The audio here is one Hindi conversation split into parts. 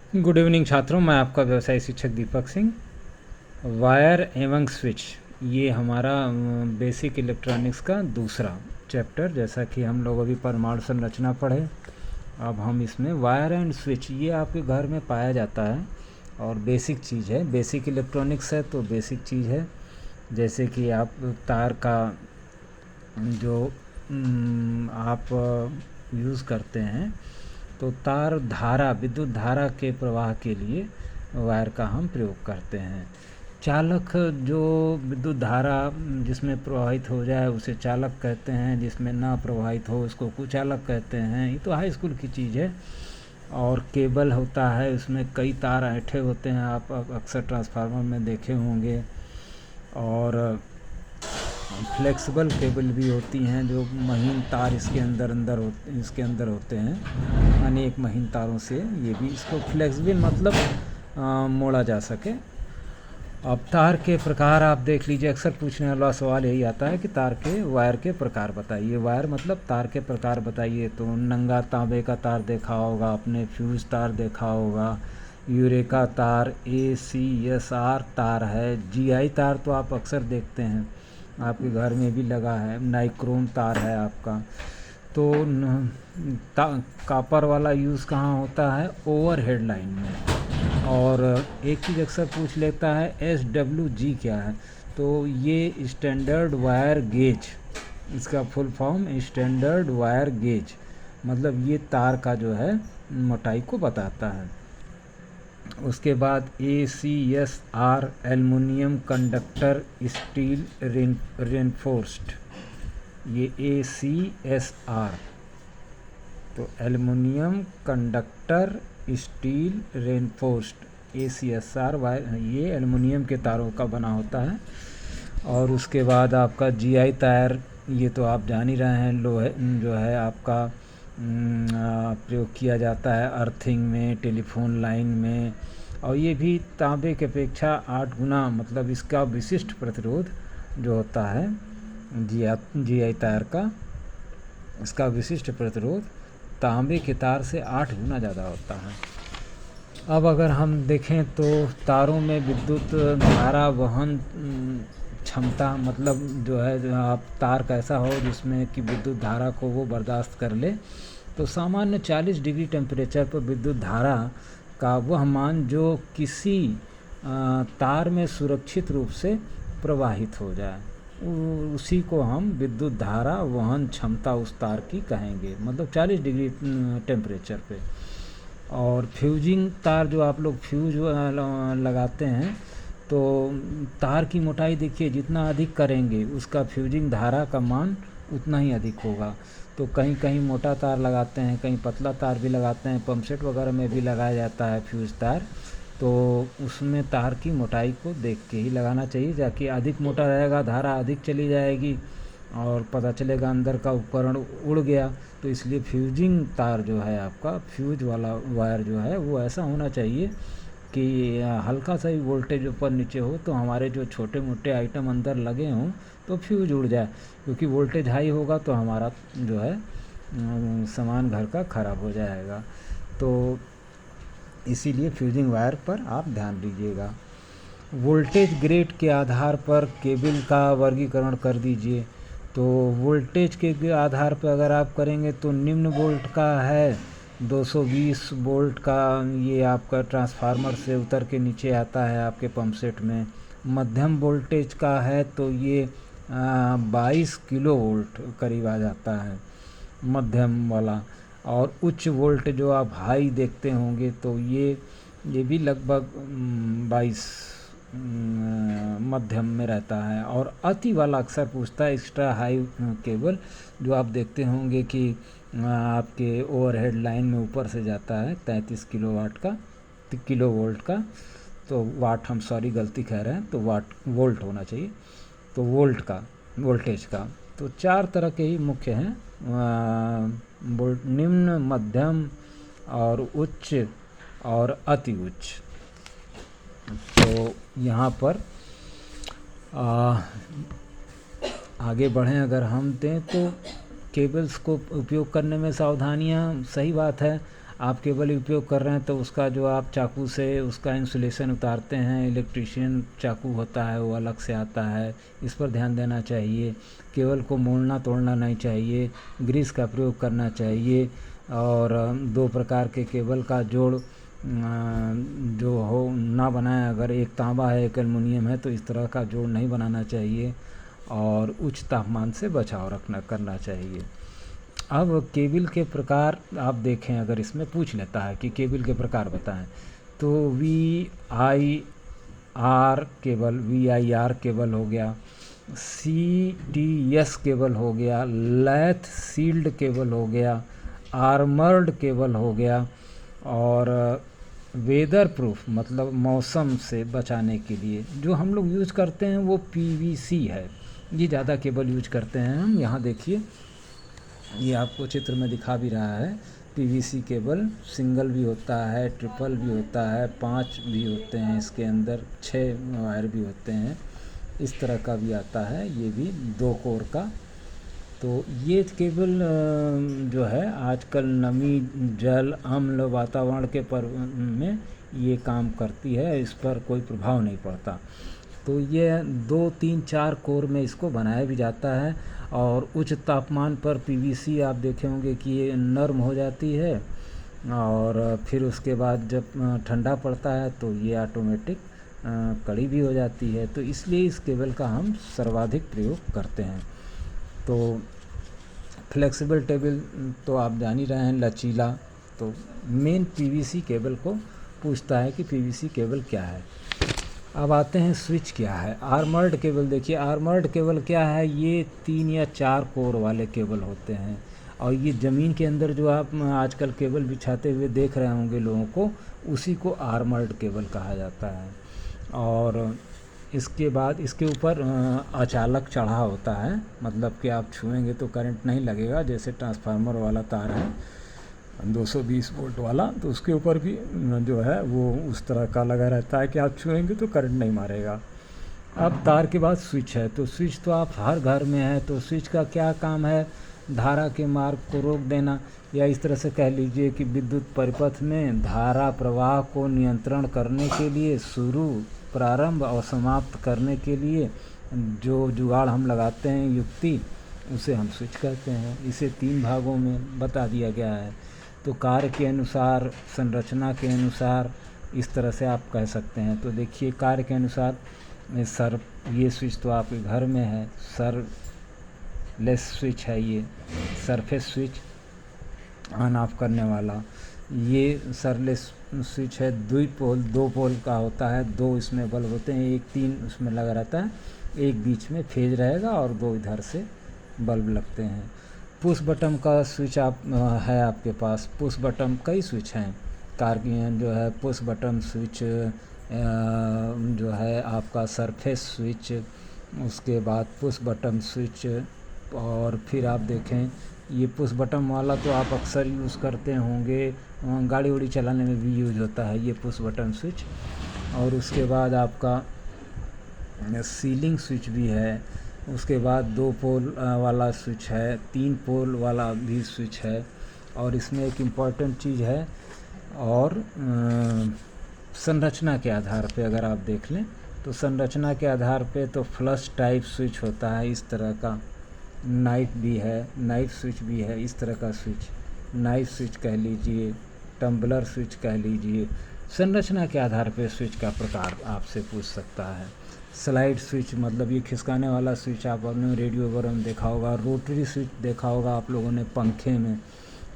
गुड इवनिंग छात्रों, मैं आपका व्यवसाय शिक्षक दीपक सिंह। वायर एवं स्विच, ये हमारा बेसिक इलेक्ट्रॉनिक्स का दूसरा चैप्टर। जैसा कि हम लोग अभी परमाणु संरचना पढ़े, अब हम इसमें वायर एंड स्विच, ये आपके घर में पाया जाता है और बेसिक चीज़ है। बेसिक इलेक्ट्रॉनिक्स है तो बेसिक चीज़ है। जैसे कि आप तार का जो आप यूज़ करते हैं, तो तार धारा, विद्युत धारा के प्रवाह के लिए वायर का हम प्रयोग करते हैं। चालक, जो विद्युत धारा जिसमें प्रवाहित हो जाए उसे चालक कहते हैं, जिसमें ना प्रवाहित हो उसको कुचालक कहते हैं। ये तो हाई स्कूल की चीज़ है। और केबल होता है, उसमें कई तार ऐंठे होते हैं, आप अक्सर ट्रांसफार्मर में देखे होंगे। और फ्लेक्सिबल केबल भी होती हैं, जो महीन तार इसके अंदर होते हैं, अनेक महीन तारों से। ये भी इसको फ्लेक्सिबल मतलब मोड़ा जा सके। अब तार के प्रकार आप देख लीजिए, अक्सर पूछने वाला सवाल यही आता है कि तार के वायर के प्रकार बताइए। वायर मतलब तार के प्रकार बताइए। तो नंगा तांबे का तार देखा होगा आपने, फ्यूज तार देखा होगा, यूरेका तार, ACSR तार है, GI तार तो आप अक्सर देखते हैं, आपके घर में भी लगा है। नाइक्रोम तार है आपका। तो कापर वाला यूज़ कहाँ होता है? ओवर हेड लाइन में। और एक चीज़ अक्सर पूछ लेता है, SWG क्या है? तो ये स्टैंडर्ड वायर गेज, इसका full form standard wire gauge, मतलब ये तार का जो है मोटाई को बताता है। उसके बाद ACSR, aluminium conductor steel reinforced, ये ACSR, तो aluminium conductor steel reinforced, ACSR wire, ये एल्युमिनियम के तारों का बना होता है। और उसके बाद आपका GI तार, ये तो आप जान ही रहे हैं, लोहे जो है आपका प्रयोग किया जाता है अर्थिंग में, टेलीफोन लाइन में। और ये भी तांबे की अपेक्षा 8 गुना, मतलब इसका विशिष्ट प्रतिरोध जो होता है GI तार का, इसका विशिष्ट प्रतिरोध तांबे के तार से 8 गुना ज़्यादा होता है। अब अगर हम देखें तो तारों में विद्युत धारा वहन क्षमता, मतलब जो है, जो आप तार कैसा हो जिसमें कि विद्युत धारा को वो बर्दाश्त कर ले। तो सामान्य 40 डिग्री टेम्परेचर पर विद्युत धारा का वह मान जो किसी तार में सुरक्षित रूप से प्रवाहित हो जाए, उसी को हम विद्युत धारा वहन क्षमता उस तार की कहेंगे, मतलब 40 डिग्री टेम्परेचर पे। और फ्यूजिंग तार, जो आप लोग फ्यूज लगाते हैं, तो तार की मोटाई देखिए, जितना अधिक करेंगे उसका फ्यूजिंग धारा का मान उतना ही अधिक होगा। तो कहीं कहीं मोटा तार लगाते हैं, कहीं पतला तार भी लगाते हैं, पंप सेट वगैरह में भी लगाया जाता है फ्यूज तार। तो उसमें तार की मोटाई को देख के ही लगाना चाहिए, ताकि अधिक मोटा रहेगा, धारा अधिक चली जाएगी और पता चलेगा अंदर का उपकरण उड़ गया। तो इसलिए फ्यूजिंग तार जो है आपका, फ्यूज वाला वायर जो है, वो ऐसा होना चाहिए कि हल्का सा ही वोल्टेज ऊपर नीचे हो, तो हमारे जो छोटे मोटे आइटम अंदर लगे हों तो फ्यूज उड़ जाए। क्योंकि वोल्टेज हाई होगा तो हमारा जो है सामान घर का ख़राब हो जाएगा। तो इसीलिए फ्यूजिंग वायर पर आप ध्यान दीजिएगा। वोल्टेज ग्रेड के आधार पर केबल का वर्गीकरण कर दीजिए। तो वोल्टेज के आधार पर अगर आप करेंगे तो निम्न वोल्ट का है 220 वोल्ट का, ये आपका ट्रांसफार्मर से उतर के नीचे आता है आपके पंप सेट में। मध्यम वोल्टेज का है तो ये 22 किलो वोल्ट करीब आ जाता है, मध्यम वाला। और उच्च वोल्ट जो आप हाई देखते होंगे, तो ये भी लगभग 22 मध्यम में रहता है। और अति वाला अक्सर पूछता है, एक्स्ट्रा हाई केबल जो आप देखते होंगे कि आपके ओवरहेड लाइन में ऊपर से जाता है 33 किलोवाट का, किलो वोल्ट का। तो वाट, हम सॉरी गलती कह रहे हैं, तो वाट वोल्ट होना चाहिए। तो वोल्ट का, वोल्टेज का तो 4 तरह के ही मुख्य हैं, निम्न, मध्यम और उच्च और अति उच्च। तो यहाँ पर आगे बढ़ें अगर हम दें, तो केबल्स को उपयोग करने में सावधानियाँ, सही बात है। आप केबल उपयोग कर रहे हैं तो उसका जो आप चाकू से उसका इंसुलेशन उतारते हैं, इलेक्ट्रिशियन चाकू होता है वो अलग से आता है, इस पर ध्यान देना चाहिए। केबल को मोड़ना तोड़ना नहीं चाहिए, ग्रीस का प्रयोग करना चाहिए। और 2 प्रकार के केबल का जोड़ जो हो ना बनाएं। अगर एक तांबा है एक एल्युमिनियम है तो इस तरह का जोड़ नहीं बनाना चाहिए और उच्च तापमान से बचाव करना चाहिए। अब केबल के प्रकार आप देखें, अगर इसमें पूछ लेता है कि केबल के प्रकार बताएं, तो VIR केबल हो गया, CTS केबल हो गया, लैथ सील्ड केबल हो गया, आर्मर्ड केबल हो गया, और वेदर प्रूफ मतलब मौसम से बचाने के लिए जो हम लोग यूज़ करते हैं वो PVC है। ये ज़्यादा केबल यूज करते हैं हम। यहाँ देखिए, ये आपको चित्र में दिखा भी रहा है। PVC केबल सिंगल भी होता है, ट्रिपल भी होता है, 5 भी होते हैं, इसके अंदर 6 वायर भी होते हैं, इस तरह का भी आता है, ये भी 2 कोर का। तो ये केबल जो है आजकल नमी, जल, अम्ल वातावरण के में ये काम करती है, इस पर कोई प्रभाव नहीं पड़ता। तो ये 2, 3, 4 कोर में इसको बनाया भी जाता है। और उच्च तापमान पर PVC आप देखे होंगे कि ये नरम हो जाती है, और फिर उसके बाद जब ठंडा पड़ता है तो ये ऑटोमेटिक कड़ी भी हो जाती है। तो इसलिए इस केबल का हम सर्वाधिक प्रयोग करते हैं। तो फ्लेक्सिबल केबल तो आप जान ही रहे हैं, लचीला। तो मेन PVC केबल को पूछता है कि PVC केबल क्या है। अब आते हैं स्विच क्या है। आर्मर्ड केबल देखिए, आर्मर्ड केबल क्या है, ये 3 या 4 कोर वाले केबल होते हैं। और ये ज़मीन के अंदर जो आप आजकल केबल बिछाते हुए देख रहे होंगे लोगों को, उसी को आर्मर्ड केबल कहा जाता है। और इसके बाद इसके ऊपर अचालक चढ़ा होता है, मतलब कि आप छुएंगे तो करंट नहीं लगेगा, जैसे ट्रांसफार्मर वाला तार है 220 वोल्ट वाला, तो उसके ऊपर भी जो है वो उस तरह का लगा रहता है कि आप छुएंगे तो करंट नहीं मारेगा। अब तार के बाद स्विच है, तो स्विच तो आप हर घर में है। तो स्विच का क्या काम है, धारा के मार्ग को रोक देना, या इस तरह से कह लीजिए कि विद्युत परिपथ में धारा प्रवाह को नियंत्रण करने के लिए, शुरू, प्रारंभ और समाप्त करने के लिए जो जुगाड़ हम लगाते हैं, युक्ति, उसे हम स्विच कहते हैं। इसे 3 भागों में बता दिया गया है। तो कार्य के अनुसार, संरचना के अनुसार, इस तरह से आप कह सकते हैं। तो देखिए, कार्य के अनुसार ये स्विच तो आपके घर में है, सरलेस स्विच है, ये सरफेस स्विच ऑन ऑफ करने वाला। ये सरलेस स्विच है, 2 पोल का होता है, 2 इसमें बल्ब होते हैं, एक 3 उसमें लगा रहता है, एक बीच में फेज रहेगा और 2 इधर से बल्ब लगते हैं। पुश बटन का स्विच है आपके पास। पुश बटन कई स्विच हैं कार की, जो है पुश बटन स्विच जो है आपका सरफेस स्विच, उसके बाद पुश बटन स्विच। और फिर आप देखें, ये पुश बटन वाला तो आप अक्सर यूज़ करते होंगे, गाड़ी उड़ी चलाने में भी यूज़ होता है ये पुश बटन स्विच। और उसके बाद आपका सीलिंग स्विच भी है। उसके बाद 2 पोल वाला स्विच है, 3 पोल वाला भी स्विच है। और इसमें एक इम्पॉर्टेंट चीज़ है, और संरचना के आधार पे अगर आप देख लें तो संरचना के आधार पे तो फ्लश टाइप स्विच होता है इस तरह का, नाइफ भी है, नाइफ स्विच भी है, इस तरह का स्विच, नाइफ स्विच कह लीजिए, टम्बलर स्विच कह लीजिए। संरचना के आधार पे स्विच का प्रकार आपसे पूछ सकता है। स्लाइड स्विच मतलब ये खिसकाने वाला स्विच आपने रेडियो वगैरह में देखा होगा। रोटरी स्विच देखा होगा आप लोगों ने, पंखे में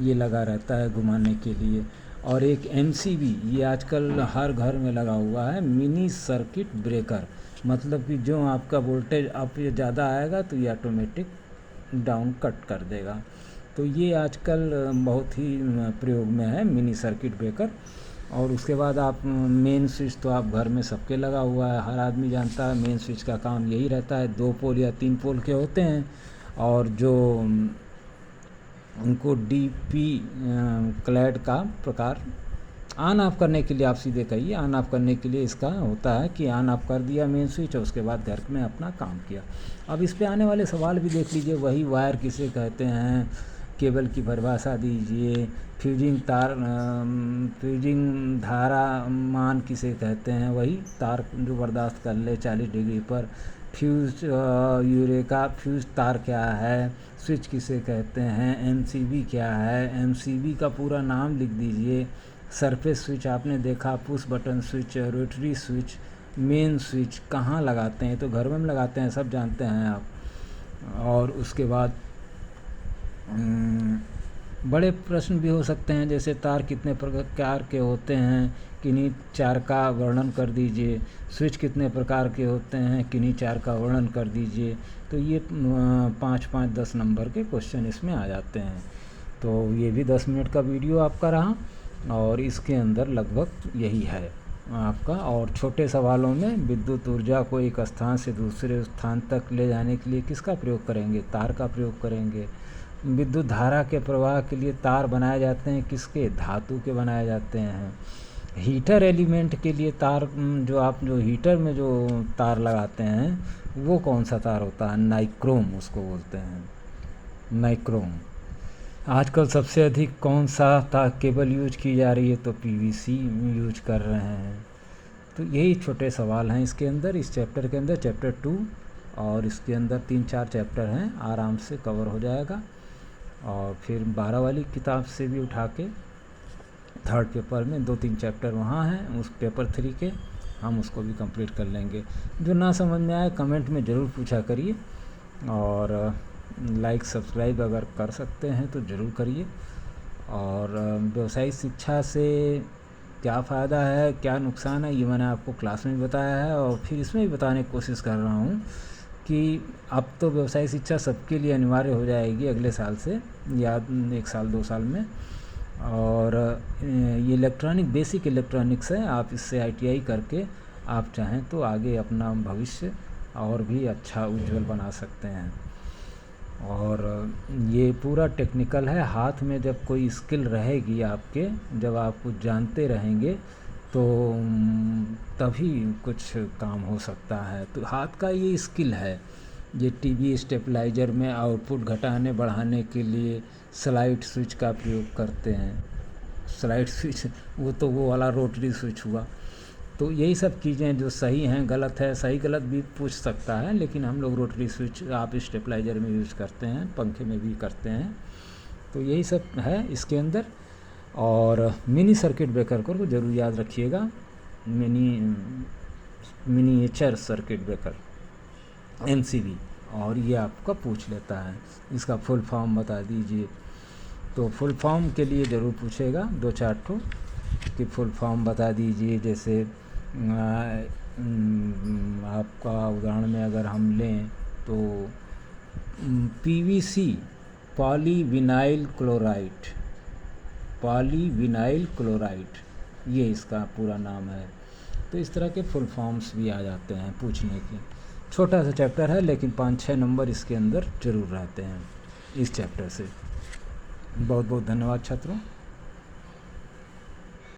ये लगा रहता है घुमाने के लिए। और एक MCB, ये आजकल हर घर में लगा हुआ है, मिनी सर्किट ब्रेकर, मतलब कि जो आपका वोल्टेज अप ज़्यादा आएगा तो ये ऑटोमेटिक डाउन कट कर देगा। तो ये आजकल बहुत ही प्रयोग में है, मिनी सर्किट ब्रेकर। और उसके बाद आप मेन स्विच तो आप घर में सबके लगा हुआ है, हर आदमी जानता है मेन स्विच का काम यही रहता है। 2 पोल या 3 पोल के होते हैं, और जो उनको DP क्लैड का प्रकार ऑन ऑफ करने के लिए, आप सीधे कहिए ऑन ऑफ करने के लिए इसका होता है कि ऑन ऑफ कर दिया मेन स्विच और उसके बाद घर में अपना काम किया। अब इस पे आने वाले सवाल भी देख लीजिए, वही वायर किसे कहते हैं, केबल की परिभाषा दीजिए। फ्यूजिंग धारा मान किसे कहते हैं, वही तार जो बर्दाश्त कर ले 40 डिग्री पर। फ्यूज यूरेका फ्यूज तार क्या है, स्विच किसे कहते हैं, एमसीबी क्या है, एमसीबी का पूरा नाम लिख दीजिए। सरफेस स्विच आपने देखा, push button switch, rotary switch, main switch कहाँ लगाते हैं, तो घर में लगाते हैं, सब जानते हैं आप। और उसके बाद बड़े प्रश्न भी हो सकते हैं, जैसे तार कितने प्रकार के होते हैं, किन्हीं 4 का वर्णन कर दीजिए। स्विच कितने प्रकार के होते हैं, किन्हीं 4 का वर्णन कर दीजिए। तो ये 5-5-10 नंबर के क्वेश्चन इसमें आ जाते हैं। तो ये भी 10 मिनट का वीडियो आपका रहा, और इसके अंदर लगभग यही है आपका। और छोटे सवालों में विद्युत ऊर्जा को एक स्थान से दूसरे स्थान तक ले जाने के लिए किसका प्रयोग करेंगे, तार का प्रयोग करेंगे। विद्युत धारा के प्रवाह के लिए तार बनाए जाते हैं किसके, धातु के बनाए जाते हैं। हीटर एलिमेंट के लिए तार जो हीटर में जो तार लगाते हैं वो कौन सा तार होता है, नाइक्रोम उसको बोलते हैं, नाइक्रोम। आजकल सबसे अधिक कौन सा केबल यूज की जा रही है, तो पीवीसी यूज कर रहे हैं। तो यही छोटे सवाल हैं इसके अंदर, इस चैप्टर के अंदर, चैप्टर 2, और इसके अंदर 3-4 चैप्टर हैं, आराम से कवर हो जाएगा। और फिर 12 वाली किताब से भी उठा के 3rd पेपर में 2-3 चैप्टर वहाँ हैं, उस पेपर 3 के हम उसको भी कंप्लीट कर लेंगे। जो ना समझ में आए कमेंट में ज़रूर पूछा करिए, और लाइक सब्सक्राइब अगर कर सकते हैं तो ज़रूर करिए। और व्यवसायिक शिक्षा से क्या फ़ायदा है, क्या नुकसान है, ये मैंने आपको क्लास में बताया है, और फिर इसमें भी बताने की कोशिश कर रहा हूँ कि अब तो व्यवसायिक शिक्षा सबके लिए अनिवार्य हो जाएगी अगले साल से, या 1 साल 2 साल में। और ये बेसिक इलेक्ट्रॉनिक्स है, आप इससे ITI करके आप चाहें तो आगे अपना भविष्य और भी अच्छा उज्जवल बना सकते हैं। और ये पूरा टेक्निकल है, हाथ में जब कोई स्किल रहेगी आपके, जब आप कुछ जानते रहेंगे तो तभी कुछ काम हो सकता है। तो हाथ का ये स्किल है। ये टीवी स्टेबलाइजर में आउटपुट घटाने बढ़ाने के लिए स्लाइड स्विच का प्रयोग करते हैं। स्लाइड स्विच वो वाला रोटरी स्विच हुआ। तो यही सब चीज़ें जो सही हैं, गलत है, सही गलत भी पूछ सकता है, लेकिन हम लोग रोटरी स्विच आप स्टेबलाइजर में यूज़ करते हैं, पंखे में भी करते हैं। तो यही सब है इसके अंदर। और मिनी सर्किट ब्रेकर को ज़रूर याद रखिएगा, मिनीएचर सर्किट ब्रेकर, MCB, और ये आपका पूछ लेता है। इसका फुल फॉर्म बता दीजिए, तो फुल फॉर्म के लिए ज़रूर पूछेगा 2-4 ठो कि फुल फॉर्म बता दीजिए। जैसे आपका उदाहरण में अगर हम लें तो PVC, पॉलीविनाइल क्लोराइड, ये इसका पूरा नाम है। तो इस तरह के फुल फॉर्म्स भी आ जाते हैं पूछने के। छोटा सा चैप्टर है, लेकिन 5-6 नंबर इसके अंदर ज़रूर रहते हैं इस चैप्टर से। बहुत बहुत धन्यवाद छात्रों।